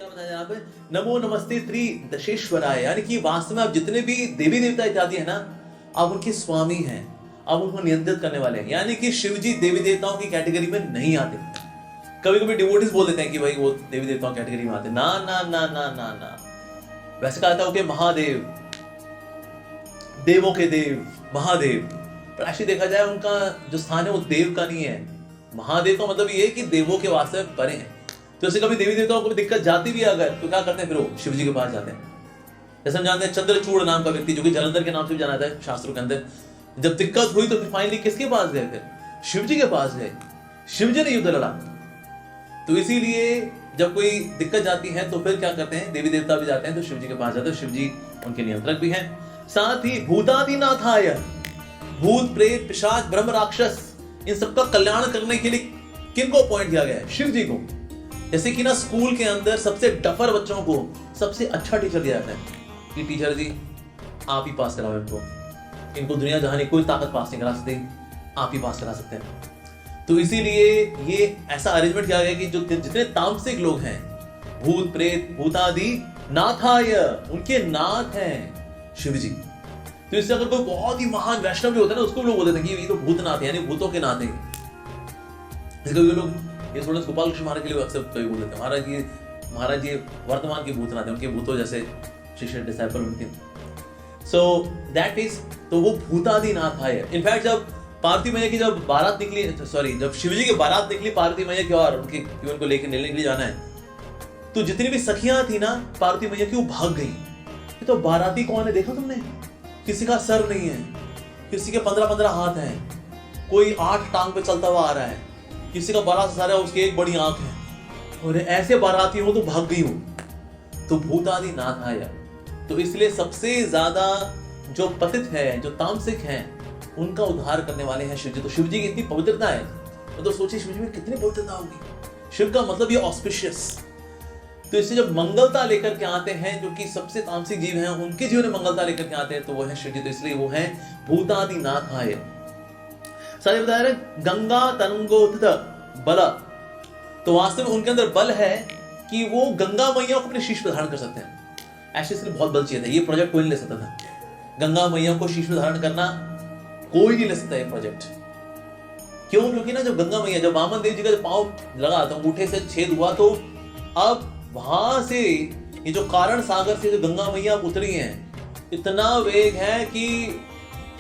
क्या बताया यहाँ पे, नमो नमस्ते त्रि दशेश्वराय, यानी कि वास्तव में आप जितने भी देवी देवता इत्यादि है ना, आप उनके स्वामी हैं, आप उनको नियंत्रित करने वाले हैं। यानी कि शिव जी देवी देवताओं की कैटेगरी में नहीं आते। कभी कभी डिवोटीज बोल देते हैं कि भाई वो देवी देवताओं की कैटेगरी में आते, ना ना ना ना ना ना। वैसे कहा था कि महादेव, देवों के देव, महादेव, पर ऐसे देखा जाए उनका जो स्थान है वो देव का नहीं है। महादेव का मतलब ये है कि देवों के वास्ते परे हैं। तो ऐसे कभी देवी देवताओं को भी दिक्कत जाती भी है अगर, तो क्या करते हैं फिर वो शिव जी के पास जाते हैं। जैसे हम जानते हैं चंद्रचूड़ नाम का व्यक्ति, जो कि जलंधर के नाम से भी जाना जाता है शास्त्रों के अंदर, जब दिक्कत हुई तो फिर फाइनली किसके पास गए, फिर शिव जी के पास गए। शिव जी ने युद्ध लड़ा। तो इसीलिए जब कोई दिक्कत जाती है तो फिर क्या करते हैं, देवी देवता भी जाते हैं तो शिव जी के पास जाते हैं। शिव जी उनके नियंत्रक भी हैं। साथ ही भूतादिनाथाय, भूत प्रेत पिशाच ब्रह्म राक्षस, इन सबका कल्याण करने के लिए किनको अपॉइंट किया गया है, शिव जी को। जैसे कि ना स्कूल के अंदर सबसे डफर बच्चों को सबसे अच्छा टीचर दिया जाता है कि टीचर जी आप ही पास कराओ इनको दुनिया जहां की कोई ताकत पास नहीं करा सकती, आप ही पास करा सकते हैं। तो इसीलिए ये ऐसा अरेंजमेंट किया गया कि जो जितने तामसिक लोग हैं, भूत प्रेत भूतादि नाथाय, उनके नाथ हैं शिव जी। तो इससे अगर कोई बहुत ही महान वैष्णव भी होता है ना, उसको लोग बोलते हैं कि ये तो भूतनाथ है, यानी भूतों के नाथ हैं। लोग ये थोड़ा गोपाल कृष्ण महाराज के लिए अक्सर कभी बोल देते हैं, महाराज जी वर्तमान के भूतनाथ हैं, उनके भूतों जैसे शिष्य डिसाइपल उनके। सो दैट इज, तो वो भूतादिनाथ है। इनफैक्ट जब पार्वती मैया की जब बारात निकली, सॉरी जब शिवजी की बारात निकली पार्वती मैया की और उनके उनको लेकर लेने के लिए जाना है, तो जितनी भी सखियां थी ना पार्वती मैया की, वो भाग गई। तो बाराती कौन है देखा तुमने, किसी का सर नहीं है, किसी के 15-15 हाथ हैं, कोई 8 टांग पे चलता हुआ आ रहा है, किसी का बड़ा सा सर है, उसकी एक बड़ी आंख है, और ऐसे बाराती हो तो भाग गई हो। तो भूतादि नाथ आया। तो इसलिए सबसे ज्यादा जो पतित है, जो तामसिक हैं, उनका उद्धार करने वाले हैं शिव जी। तो शिव जी की इतनी पवित्रता है, तो सोचिए शिव जी में कितनी पवित्रता होगी। शिव का मतलब ये ऑस्पिशियस। तो इससे जब मंगलता लेकर के आते हैं, जो कि सबसे तामसिक जीव हैं, उनके जीवन में मंगलता लेकर के आते हैं, तो वो है शिव जी। तो इसलिए वो है भूतादि नाथ आय। सारे बता रहे गंगा तरंगोत्थित बल। तो वास्तव में उनके अंदर बल है कि वो गंगा मैया को अपने शीश पर धारण कर सकते हैं। ऐसे इसलिए बहुत बल चाहिए था, ये प्रोजेक्ट कोई नहीं ले सकता था। गंगा मैया को शीश पर धारण करना कोई नहीं ले सकता ये प्रोजेक्ट। क्यों? क्योंकि ना जब गंगा मैया, जब वामन देव जी का जब पांव लगा तो अंगूठे से छेद हुआ, तो अब वहां से ये जो कारण सागर से जो गंगा मैया उतरी हैं, इतना वेग है कि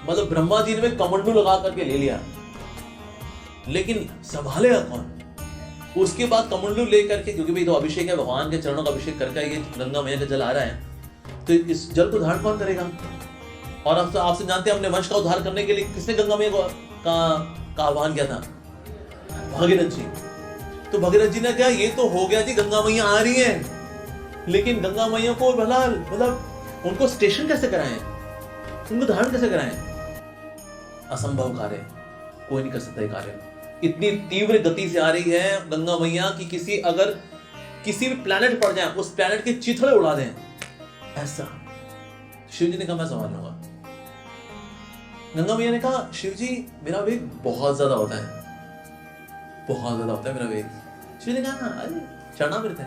मतलब ब्रह्मा जी ने कमंडलू लगा करके ले लिया, लेकिन संभालेगा कौन? उसके बाद कमंडलू लेकर के, क्योंकि भाई तो अभिषेक है, भगवान के चरणों का अभिषेक करके ये गंगा मैया का जल आ रहा है, तो इस जल को धारण कौन करेगा? और अब तो आपसे जानते हैं, अपने वंश का उद्धार करने के लिए किसने गंगा मैया का आह्वान किया था? भगीरथ जी। तो भगीरथ जी ने क्या, ये तो हो गया जी, गंगा मैया आ रही है, लेकिन गंगा मैया को भला मतलब उनको स्टेशन कैसे कराएं, उनको धारण कैसे कराएं? असंभव कार्य, कोई नहीं कर सकता ये कार्य। इतनी तीव्र गति से आ रही है गंगा मैया कि किसी भी प्लैनेट पड़ जाए, उस प्लैनेट के चिथड़े उड़ा दें, ऐसा। शिव जी ने कहा मैं संभाल लूंगा। गंगा मैया ने कहा शिव जी मेरा वेग बहुत ज्यादा होता है, बहुत ज्यादा होता है मेरा वेग। शिव जी ने कहा अरे चरणामृत है,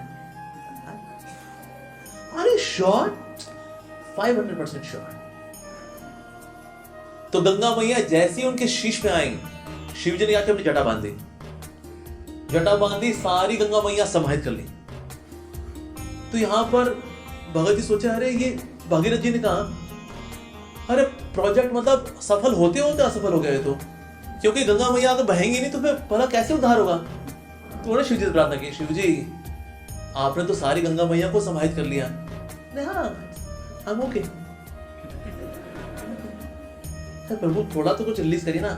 अरे श्योर, 500% श्योर। तो गंगा मैया जैसी उनके शीश में आई, शिव जी ने आके अपनी जटा बांधी, जटा बांधी, सारी गंगा मैया समाहित कर ली। तो यहां पर भगत जी सोचे, अरे ये भगीरथ जी ने कहा अरे प्रोजेक्ट मतलब सफल होते होते असफल हो गए, तो क्योंकि गंगा मैया तो बहेंगी नहीं, तो फिर भला कैसे उद्धार होगा? तो उन्होंने शिव जी से प्रार्थना की, शिव जी आपने तो सारी गंगा मैया को समाहित कर लिया। हाँ हम ओके, प्रभु थोड़ा तो कुछ रिलीज करिए ना।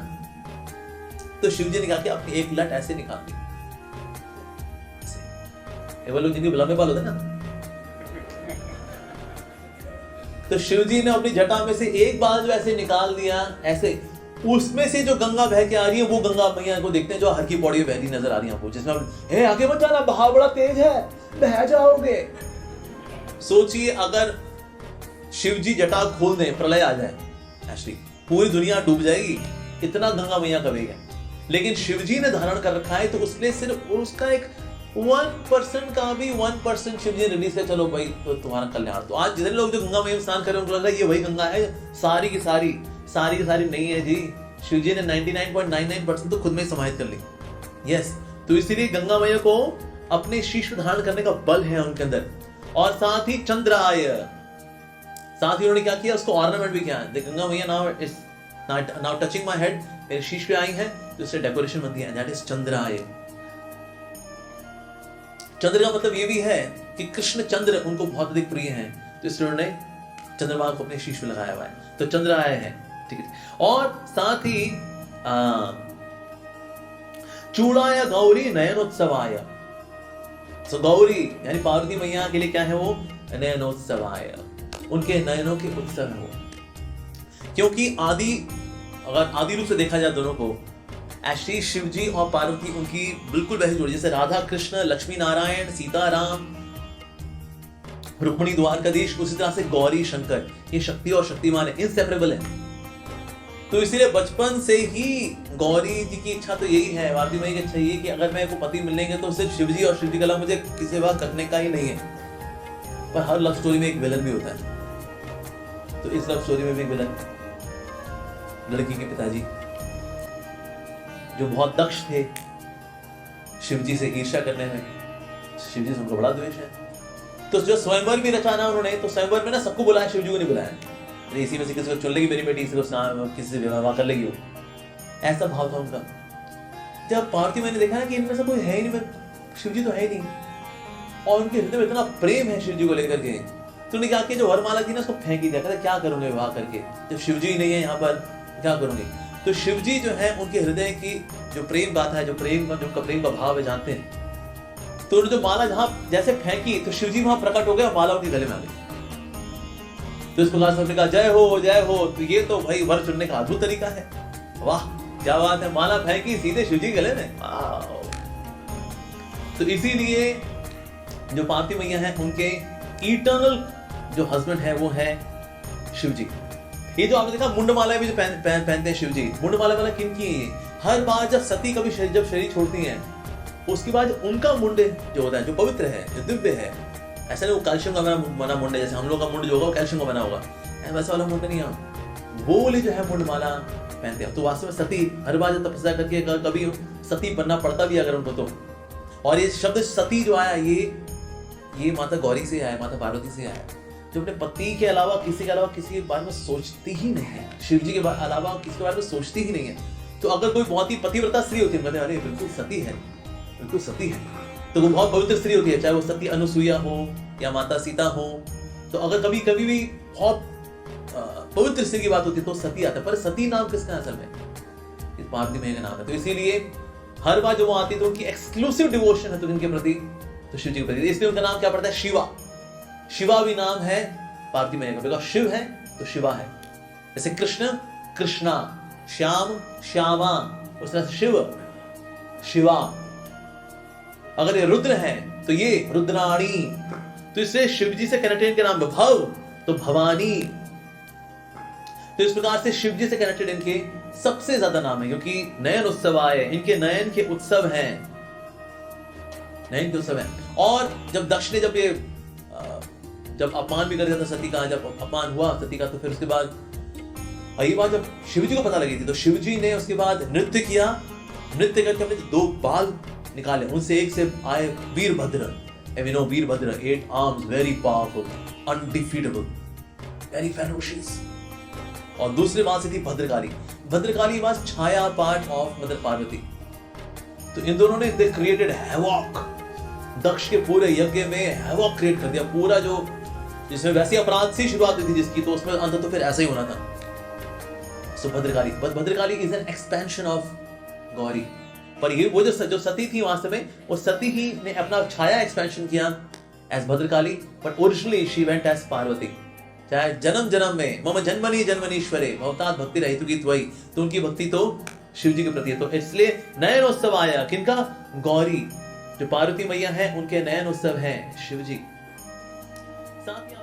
तो शिव जी ने कहा कि आपने एक लट ऐसे निकाल दी, वो लोग जिनके लंबे बाल होते ना, तो शिव जी ने अपनी जटा में से एक बाल जो ऐसे निकाल दिया, ऐसे उसमें से जो गंगा बह के आ रही है, वो गंगा मैया को देखते हैं जो हर की पौड़ी बहती नजर आ रही है आपको, जिसमें आगे मत जाना, बहाव बड़ा तेज है, बह जाओगे। सोचिए अगर शिव जी जटा खोल दें, प्रलय आ जाए, एक्चुअली पूरी दुनिया डूब जाएगी, इतना गंगा मैया का वेग है। लेकिन शिव जी ने धारण कर रखा है, तो उसने सिर्फ उसका एक 1% का भी 1% शिव जी रिलीज है, चलो भाई तो तुम्हारा कल्याण। तो आज जितने लोग जो गंगा में स्नान कर रहे हैं उनको लग रहा है ये वही गंगा है, सारी की सारी नहीं है जी। शिव जी ने 99.99% तो खुद में समाहित कर ली। यस, तो इसीलिए गंगा मैया को अपने शीश में धारण करने का बल है उनके अंदर। और साथ ही चंद्राय, साथ ही उन्होंने क्या किया, उसको ऑर्नामेंट भी किया है। गंगा मैया नाउ टचिंग माय हेड, मेरे शीश पे आई है, तो इससे डेकोरेशन बनती है, दैट इज चंद्राय। चंद्र का मतलब ये भी है कि कृष्ण चंद्र उनको बहुत अधिक प्रिय हैं, तो इसलिए उन्होंने चंद्रमा को अपने शीश में लगाया हुआ है, तो चंद्र आए हैं। ठीक है, और साथ ही चूड़ाया गौरी नयनोत्सवाय। तो गौरी यानी पार्वती मैया के लिए क्या है वो, नयनोत्सवाय, उनके नयनों के उत्सव है वो। क्योंकि अगर आदि रूप से देखा जाए दोनों को, ऐसे शिव जी और पार्वती उनकी बिल्कुल वैसी जोड़ी, जैसे राधा कृष्ण, लक्ष्मी नारायण, सीता राम, रुक्मिणी द्वारकाधीश, उसी तरह से गौरी शंकर, ये शक्ति और शक्तिमान है, इनसेपरेबल है। तो इसीलिए बचपन से ही गौरी जी की इच्छा तो यही है, पार्वती मैया की इच्छा यही है कि अगर मेरे को पति मिलेंगे तो सिर्फ शिव जी और शिव जी के अलावा मुझे किसी बात करने का ही नहीं है। पर हर लव स्टोरी में एक विलन भी होता है, तो इस लव स्टोरी में भी एक विलन, लड़की के पिताजी जो बहुत दक्ष थे शिव जी से ईर्ष्या करने में, शिव जी से उनको बड़ा द्वेष है। तो जो स्वयंवर भी रचाना उन्होंने, तो स्वयंवर में ना सबको बुलाया, शिव जी को नहीं बुलाया। इसी में से किसी को चुन लेगी मेरी बेटी, किसी से विवाह कर लेगी वो, ऐसा भाव था उनका। जब पार्वती मैंने देखा ना कि इनमें से कोई है ही नहीं, शिव जी तो है ही नहीं, और उनके हृदय में इतना प्रेम है शिव जी को लेकर के, तो उन्हें क्या किया, जो वरमाला थी ना उसको फेंक ही दिया, कहता क्या करूंगे विवाह करके, जब शिव जी नहीं है यहाँ पर क्या करूंगी। तो शिव जी जो है उनके हृदय की जो प्रेम गाथा है, जो प्रेम का भाव है, जानते हैं। तो उन्होंने जो माला जहां जैसे फेंकी, तो शिव जी वहां प्रकट हो गए, माला उनके गले में आ गई। तो इस प्रकार सबने कहा जय हो जय हो। तो ये तो भाई वर चुनने का अद्भुत तरीका है, वाह क्या बात है, माला फेंकी सीधे शिव जी गले में। तो इसीलिए जो पार्वती मैया है उनके इटर्नल जो हस्बैंड है वो है शिव जी। ये जो आपने देखा मुंडमाला भी जो पहनते हैं शिव जी, मुंडमाला वाला किन की है, हर बार जब सती कभी जब शरीर छोड़ती हैं, उसके बाद उनका मुंड जो होता है, जो पवित्र है, जो दिव्य है, ऐसा नहीं वो कैल्शियम का बना मुंड है, जैसे हम लोग का मुंड जो होगा वो कैल्शियम का बना होगा, वैसा वाला मुंड नहीं है, वो वाली जो है मुंडमाला पहनते हैं। तो वास्तव में सती हर बार जब तपस्या करके कभी सती बनना पड़ता भी अगर उनको, तो और ये शब्द सती जो आया ये माता गौरी से आया, माता पार्वती से आया, जो अपने पति के अलावा किसी के बारे में सोचती ही नहीं है, शिव जी के अलावा किसी के बारे में सोचती ही नहीं है। तो अगर कोई बहुत ही पतिव्रता स्त्री होती है, कहते अरे बिल्कुल सती है, बिल्कुल सती है, तो वो बहुत पवित्र स्त्री होती है, चाहे वो सती अनुसुईया हो या माता सीता हो। तो अगर कभी भी बहुत पवित्र स्त्री की बात होती है तो सती आता है, पर सती नाम किसका असल में, इस पार्वती मैया का नाम है। तो इसीलिए हर बार जो वो आती है तो उनकी एक्सक्लूसिव डिवोशन है तो इनके प्रति, तो शिव जी के प्रति, इसलिए उनका नाम क्या पड़ता है, शिवा। शिवा भी नाम है पार्वती मैया का, बिकॉज़ शिव है तो शिवा है। जैसे कृष्ण कृष्णा, श्याम श्यामा, उस तरह से शिव शिवा। अगर ये रुद्र है तो ये रुद्राणी, तो इससे शिव जी से कनेक्टेड के नाम भव तो भवानी। तो इस प्रकार से शिव जी से कनेक्टेड इनके सबसे ज्यादा नाम है, क्योंकि नयन उत्सव आए, इनके नयन के उत्सव हैं, नयन के उत्सव हैं। और जब दक्ष ने जब अपमान भी कर दिया था सती का, जब अपमान हुआ सती का, तो फिर उसके बाद यही बात जब शिव जी को पता लगी थी, तो शिव जी ने उसके बाद नृत्य किया, नृत्य करके अपने 2 बाल निकाले, उनसे एक से आए Virbhadra, Virbhadra 8 arms, very powerful, undefeatable, very ferocious. और दूसरे बाल से थी Bhadrakali, Bhadrakali was Chhaya part of mother Parvati. तो इन दोनों ने दे क्रिएटेड हैवॉक, दक्ष के पूरे यज्ञ में हैवॉक क्रिएट कर दिया, पूरा जो जिसमें वैसी अपराध से शुरुआत हुई थी जिसकी, तो उसमें अंत तो फिर ऐसा ही होना था। So Bhadrakali is an expansion of Gauri. पर ये वो जो सती थी वास्तव में, वो सती ही ने अपना छाया एक्सपेंशन किया as Bhadrakali, but originally she went as Parvati. चाहे जन्म जन्म में मम जन्मनि जन्मनीश्वरे भवतात भक्ति रहितु की त्वयि, तो उनकी भक्ति तो शिव जी के प्रति है। तो इसलिए नयन उत्सव आया किनका, गौरी, जो पार्वती मैया है उनके नयन उत्सव है शिव जी। साथ